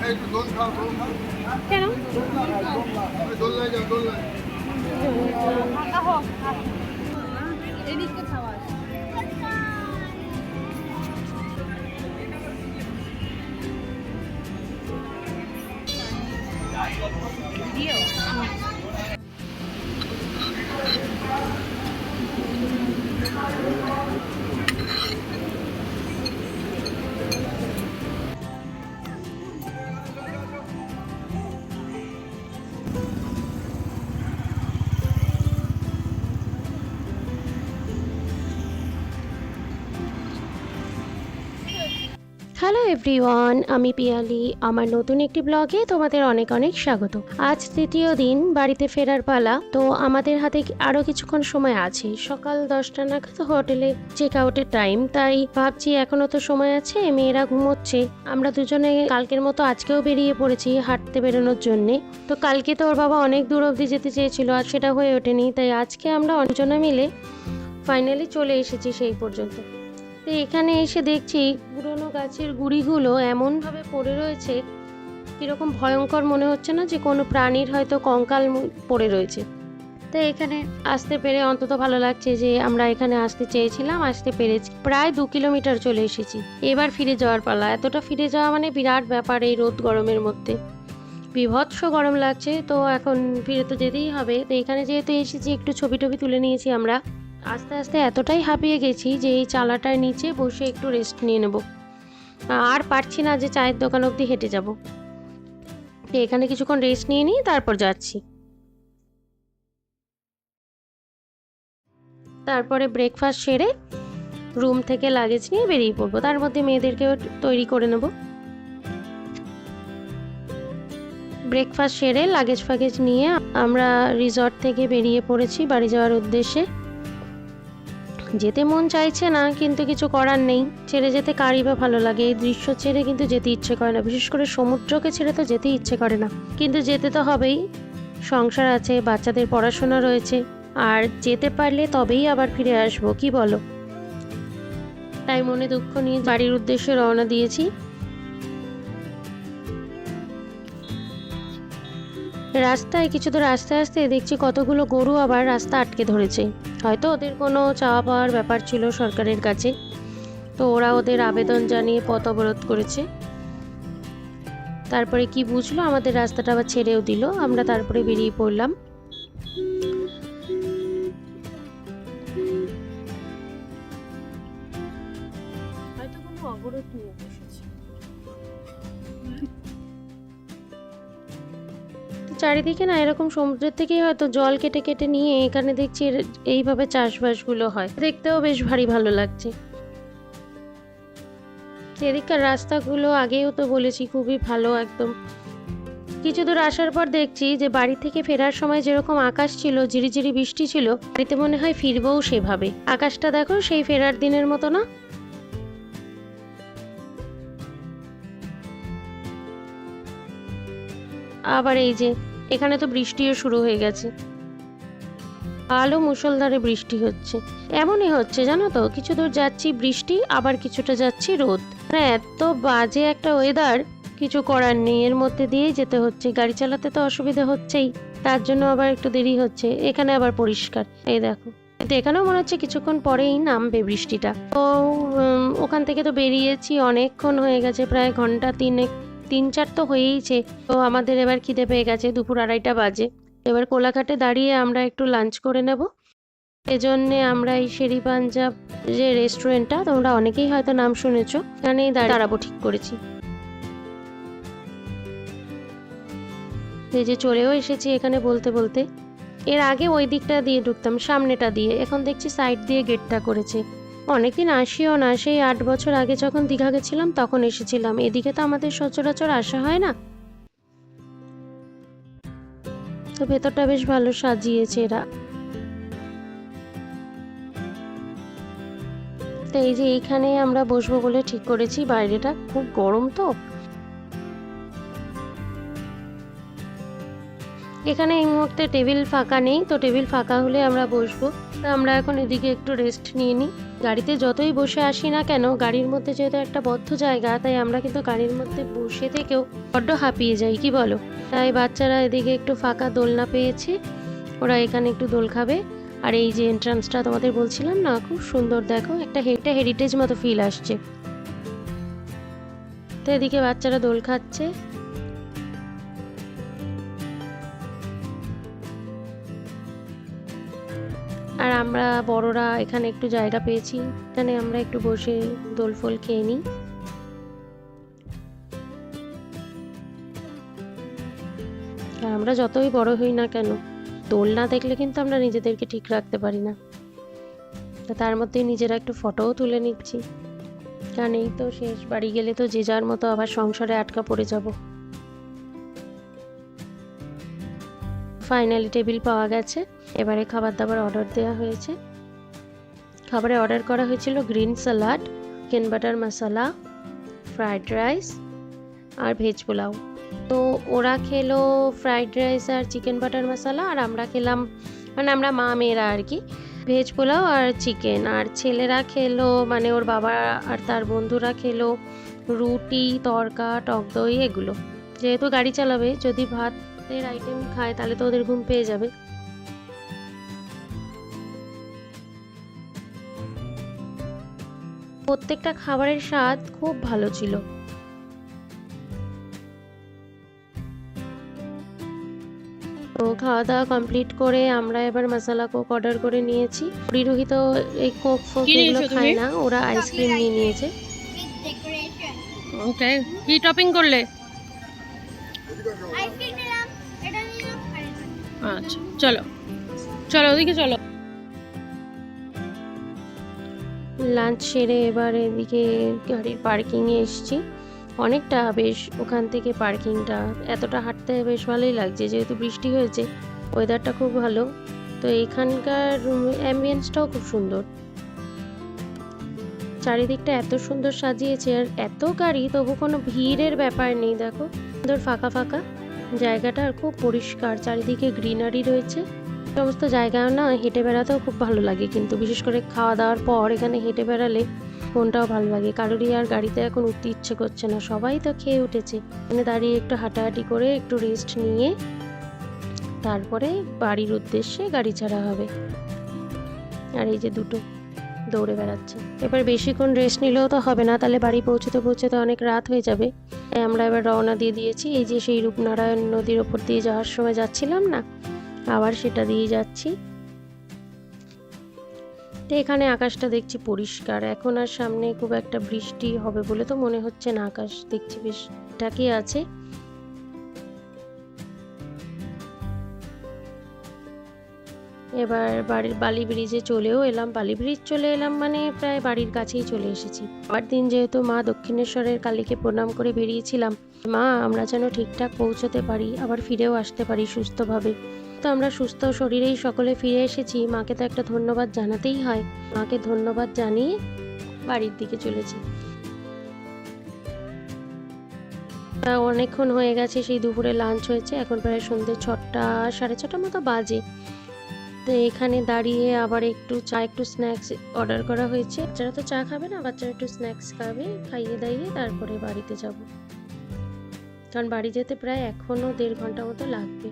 কেন এদিকে খাওয়া হ্যালো এভরিওয়ান, আমি পিয়ালি। আমার নতুন একটি ব্লগে তোমাদের অনেক অনেক স্বাগত। আজ তৃতীয় দিন, বাড়িতে ফেরার পালা। তো আমাদের হাতে আরও কিছুক্ষণ সময় আছে। সকাল 10টা নাগাদ হোটেলে চেক আউটের টাইম, তাই ভাবছি এখনও তো সময় আছে, মেয়েরা ঘুমোচ্ছে। আমরা দুজনে কালকের মতো আজকেও বেরিয়ে পড়েছি হাঁটতে বেরোনোর জন্যে। তো কালকে তো ওর বাবা অনেক দূর অবধি যেতে চেয়েছিল, আর সেটা হয়ে ওঠেনি, তাই আজকে আমরা অনেকজনে মিলে ফাইনালি চলে এসেছি সেই পর্যন্ত। তো এখানে এসে দেখছি পুরোনো গাছের গুঁড়িগুলো এমনভাবে পড়ে রয়েছে, কীরকম ভয়ঙ্কর মনে হচ্ছে না, যে কোনো প্রাণীর হয়তো কঙ্কাল পড়ে রয়েছে। তো এখানে আসতে পেরে অন্তত ভালো লাগছে যে আমরা এখানে আসতে চেয়েছিলাম, আসতে পেরেছি। প্রায় 2 কিলোমিটার চলে এসেছি। এবার ফিরে যাওয়ার পালা। এতটা ফিরে যাওয়া মানে বিরাট ব্যাপার এই রোদ গরমের মধ্যে। বিভৎস গরম লাগছে, তো এখন ফিরে তো যেতেই হবে। তো এখানে যেহেতু এসেছি, একটু ছবি টবি তুলে নিয়েছি আমরা। আস্তে আস্তে এতটাই হাঁপিয়ে গেছি যে এই চালাটার নিচে বসে একটু রেস্ট নিয়ে নেব। আর পারছি না যে চায়ের দোকান অবধি হেঁটে যাব। তো এখানে কিছুক্ষণ রেস্ট নিয়ে নিই, তারপর যাচ্ছি। তারপরে ব্রেকফাস্ট সেরে রুম থেকে লাগেজ নিয়ে বেরিয়ে পড়বো। তার মধ্যে মেয়েদেরকেও তৈরি করে নেব। ব্রেকফাস্ট সেরে লাগেজ ফাগেজ নিয়ে আমরা রিসর্ট থেকে বেরিয়ে পড়েছি বাড়ি যাওয়ার উদ্দেশ্যে। যেতে মন চাইছে না, কিন্তু কিছু করার নেই। ছেড়ে যেতে কারই বা ভালো লাগে? এই দৃশ্য ছেড়ে কিন্তু যেতে ইচ্ছে করে না, বিশেষ করে সমুদ্রকে ছেড়ে তো যেতেই ইচ্ছে করে না, কিন্তু যেতে তো হবেই। সংসার আছে, বাচ্চাদের পড়াশোনা রয়েছে, আর যেতে পারলে তবেই আবার ফিরে আসবো, কি বলো? তাই মনে দুঃখ নিয়ে বাড়ির উদ্দেশ্যে রওনা দিয়েছি। রাস্তায় কিছু দূর আস্তে আস্তে দেখছি কতগুলো গরু আবার রাস্তা আটকে ধরেছে। হয়তো ওদের কোনো চাওয়া পাওয়ার ব্যাপার ছিল সরকারের কাছে, তো ওরা ওদের আবেদন জানিয়ে পথ অবরোধ করেছে। তারপরে কি বুঝলো, আমাদের রাস্তাটা আবার ছেড়েও দিল। আমরা তারপরে বেরিয়ে পড়লাম। হয়তো কোনো অবরোধ নিয়ে বসেছে। চারিদিকে না এরকম সমুদ্রের থেকেই হয়তো জল কেটে কেটে নিয়ে এখানে দেখছি এইভাবে চাষবাসগুলো হয়। দেখতেও বেশ ভারী ভালো লাগছে। এদিককার রাস্তাগুলো আগেও তো বলেছি খুবই ভালো একদম। কিছু দূর আসার পর দেখছি যে বাড়ি থেকে ফেরার সময় যেরকম আকাশ ছিল, ঝিরিঝিরি বৃষ্টি ছিল, বাড়িতে মনে হয় ফিরবও সেভাবে। আকাশটা দেখো সেই ফেরার দিনের মতো না? আবার এই যে এখানে তো বৃষ্টিও শুরু হয়ে গেছে। আলো মুষলধারে বৃষ্টি হচ্ছে। এমনই হচ্ছে জানো তো, কিছু দূর যাচ্ছি বৃষ্টি, আবার কিছুটা যাচ্ছি রোদ। মানে এত বাজে একটা ওয়েদার, কিছু করার নেই, এর মধ্যে দিয়েই যেতে হচ্ছে। গাড়ি চালাতে তো অসুবিধা হচ্ছেই, তার জন্য আবার একটু দেরি হচ্ছে। এখানে আবার পরিষ্কার, এই দেখো। কিন্তু এখানেও মনে হচ্ছে কিছুক্ষণ পরেই নামবে বৃষ্টিটা। তো ওখান থেকে তো বেরিয়েছি, অনেকক্ষণ হয়ে গেছে, প্রায় ঘন্টা 3-4 তো হয়েইছে। তো আমাদের এবার খিদে পেয়ে গেছে, দুপুর 2:30 বাজে। এবার কোলাঘাটে দাঁড়িয়ে আমরা একটু লাঞ্চ করে নেব। এজন্যে আমরা এই শেরি পাঞ্জাব যে রেস্টুরেন্টটা, তোমরা অনেকেই হয়তো নাম শুনেছো, এখানেই দাঁড়াবো ঠিক করেছি। এই যে চলেও এসেছি এখানে বলতে বলতে। এর আগে ওই দিকটা দিয়ে ঢুকতাম, সামনেটা দিয়ে, এখন দেখছি সাইড দিয়ে গেটটা করেছে। অনেকদিন আসিও না, সেই 8 বছর আগে যখন দীঘা গেছিলাম তখন এসেছিলাম। এদিকে তো আমাদের সচরাচর আসা হয় না। তো ভেতরটা বেশ ভালো সাজিয়েছে এরা। তো এই যে এইখানে আমরা বসবো বলে ঠিক করেছি। বাইরেটা খুব গরম, তো এখানে এই মুহূর্তে টেবিল ফাঁকা নেই, তো টেবিল ফাঁকা হলে আমরা বসবো। তো আমরা এখন এদিকে একটু রেস্ট নিয়ে নিই। গাড়িতে যতই বসে আসি না কেন, গাড়ির মধ্যে যেহেতু একটা বদ্ধ জায়গা, তাই আমরা কিন্তু গাড়ির মধ্যে বসে থেকেও বড্ড হাঁপিয়ে যাই, কি বলো? তাই বাচ্চারা এদিকে একটু ফাঁকা দোলনা পেয়েছে, ওরা এখানে একটু দোল খাবে। আর এই যে এন্ট্রান্সটা তোমাদের বলছিলাম না, খুব সুন্দর, দেখো একটা হেরিটেজ মতো ফিল আসছে। তো এদিকে বাচ্চারা দোল খাচ্ছে। আর আমরা বড়রা এখানে একটু জায়গা পেয়েছি, এখানে আমরা একটু বসে দোল ফোল খেয়ে নিই। আর আমরা যতই বড় হই না কেন, দোল না দেখলে কিন্তু আমরা নিজেদেরকে ঠিক রাখতে পারি না। তার মধ্যে নিজেরা একটু ফটোও তুলে নিচ্ছি, কারণ এই তো শেষ, বাড়ি গেলে তো যে যার মতো আবার সংসারে আটকা পড়ে যাব। ফাইনালি টেবিল পাওয়া গেছে, এবারে খাবার দাবার অর্ডার দেওয়া হয়েছে। খাবারে অর্ডার করা হয়েছিল গ্রিন স্যালাড, চিকেন বাটার মশলা, ফ্রাইড রাইস আর ভেজ পোলাও। তো ওরা খেলো ফ্রাইড রাইস আর চিকেন বাটার মশলা, আর আমরা খেলাম, মানে আমরা মা মেয়েরা আর কি, ভেজ পোলাও আর চিকেন। আর ছেলেরা খেলো, মানে ওর বাবা আর তার বন্ধুরা খেলো রুটি, তড়কা, টক দই এগুলো। যেহেতু গাড়ি চালাবে, যদি ভাতের আইটেম খায় তাহলে তো ওদের ঘুম পেয়ে যাবে। প্রত্যেকটা খাবারের স্বাদ খুব ভালো ছিল। তো খাওয়া দাওয়া কমপ্লিট করে আমরা এবার মশলা কোক অর্ডার করে নিয়েছি। রুহি তো এই কোক ফোক এগুলো খায় না, ওরা আইসক্রিম নিয়ে নিয়েছে। ওকে, কি টপিং করলে? আচ্ছা চলো চলো ওদিকে চলো। লাঞ্চ সেরে এবার এদিকে গাড়ির পার্কিংয়ে এসেছি। অনেকটা বেশ, ওখান থেকে পার্কিংটা এতটা হাঁটতে বেশ ভালোই লাগছে, যেহেতু বৃষ্টি হয়েছে, ওয়েদারটা খুব ভালো। তো এইখানকার অ্যাম্বিয়েন্সটাও খুব সুন্দর, চারিদিকটা এত সুন্দর সাজিয়েছে, আর এত গাড়ি তবু কোনো ভিড়ের ব্যাপার নেই। দেখো সুন্দর ফাঁকা ফাঁকা জায়গাটা, আর খুব পরিষ্কার, চারিদিকে গ্রিনারি রয়েছে। সমস্ত জায়গায় না হেঁটে বেড়াতেও খুব ভালো লাগে, কিন্তু বিশেষ করে খাওয়া দাওয়ার পর এখানে হেঁটে বেড়ালে মনটাও ভালো লাগে। কারোরই আর গাড়িতে এখন উঠতে ইচ্ছে করছে না, সবাই তো খেয়ে উঠেছে। এখানে দাঁড়িয়ে একটু হাঁটাহাঁটি করে একটু রেস্ট নিয়ে তারপরে বাড়ির উদ্দেশ্যে গাড়ি ছাড়া হবে। আর এই যে দুটো দৌড়ে বেড়াচ্ছে। এবার বেশিক্ষণ রেস্ট নিলেও তো হবে না, তাহলে বাড়ি পৌঁছতে পৌঁছতে অনেক রাত হয়ে যাবে। তাই আমরা এবার রওনা দিয়ে দিয়েছি। এই যে সেই রূপনারায়ণ নদীর ওপর দিয়ে যাওয়ার সময় যাচ্ছিলাম না, আবার সেটা দিয়ে যাচ্ছি। তো এখানে আকাশটা দেখছি পরিষ্কার, এখন আর সামনে খুব একটা বৃষ্টি হবে বলে তো মনে হচ্ছে না। আকাশ দেখছি বেশ ঠিকই আছে। এবার বাড়ির বালি ব্রিজে চলেও এলাম। বালি ব্রিজ চলে এলাম মানে প্রায় বাড়ির কাছেই চলে এসেছি। আবার দিন যেহেতু মা দক্ষিণেশ্বরের কালীকে প্রণাম করে বেরিয়েছিলাম, মা আমরা যেন ঠিকঠাক পৌঁছতে পারি, আবার ফিরেও আসতে পারি সুস্থভাবে। তো আমরা সুস্থ শরীরেই সকলে ফিরে এসেছি, মাকে তো একটা ধন্যবাদ জানাতেই হয়। মাকে ধন্যবাদ জানিয়ে বাড়ির দিকে চলেছি। অনেকক্ষণ হয়ে গেছে, সেই দুপুরে লাঞ্চ হয়েছে, এখন প্রায় সন্ধ্যে 6টা 6:30 মতো বাজে। তো এখানে দাঁড়িয়ে আবার একটু চা, একটু স্ন্যাক্স অর্ডার করা হয়েছে। বাচ্চারা তো চা খাবে না, বাচ্চারা একটু স্ন্যাক্স খাবে, খাইয়ে দাইয়ে তারপরে বাড়িতে যাব, কারণ বাড়ি যেতে প্রায় এখনো 1.5 ঘন্টা মতো লাগবে।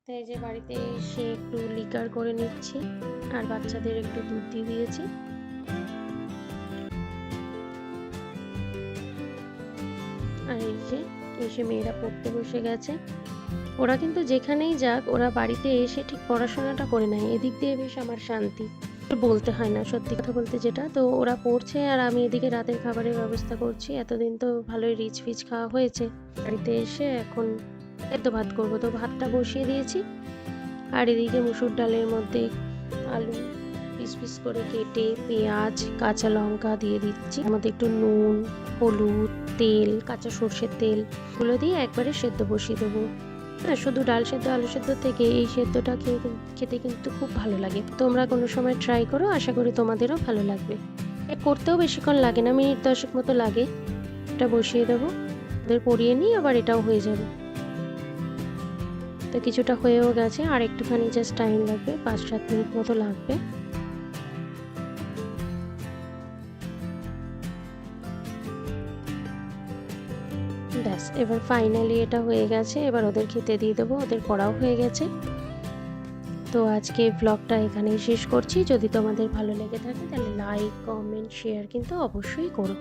তো এই যে বাড়িতে এসে একটু লিকার করে নিচ্ছি, আর বাচ্চাদের একটু দুধ দিয়ে দিয়েছি। আর এই যে এসে মেয়েরা পড়তে বসে গেছে। ওরা কিন্তু যেখানেই যাক, ওরা বাড়িতে এসে ঠিক পড়াশোনাটা করে নেয়, এদিক দিয়ে বেশ আমার শান্তি, বলতে হয় না সত্যি কথা বলতে যেটা। তো ওরা পড়ছে আর আমি এদিকে রাতের খাবারের ব্যবস্থা করছি। এতদিন তো ভালোই রিচ ফিচ খাওয়া হয়েছে, বাড়িতে এসে এখন সেদ্ধ ভাত করবো, তো ভাতটা বসিয়ে দিয়েছি। আর এদিকে মুসুর ডালের মধ্যে আলু পিস পিস করে কেটে পেঁয়াজ কাঁচা লঙ্কা দিয়ে দিচ্ছি, এর মধ্যে একটু নুন, হলুদ, তেল, কাঁচা সর্ষের তেল, এগুলো দিয়ে একবারে সেদ্ধ বসিয়ে দেবো। হ্যাঁ, শুধু ডাল সেদ্ধ আলু সেদ্ধ থেকে এই সেদ্ধটা খেতে কিন্তু খুব ভালো লাগে। তোমরা কোনো সময় ট্রাই করো, আশা করি তোমাদেরও ভালো লাগবে। করতেও বেশিক্ষণ লাগে না, মিনিট 10 মতো লাগে। এটা বসিয়ে দেবো, ওদের পরিয়ে নিই, আবার এটাও হয়ে যাবে। তো কিছুটা হয়েও গেছে, আর একটুখানি জাস্ট টাইম লাগবে, 5-7 মিনিট মতো লাগবে। ব্যাস, এবার ফাইনালি এটা হয়ে গেছে। এবার ওদের খেতে দিয়ে দেবো, ওদের পড়াও হয়ে গেছে। তো আজকে ব্লগটা এখানেই শেষ করছি। যদি তোমাদের ভালো লেগে থাকে তাহলে লাইক, কমেন্ট, শেয়ার কিন্তু অবশ্যই করো।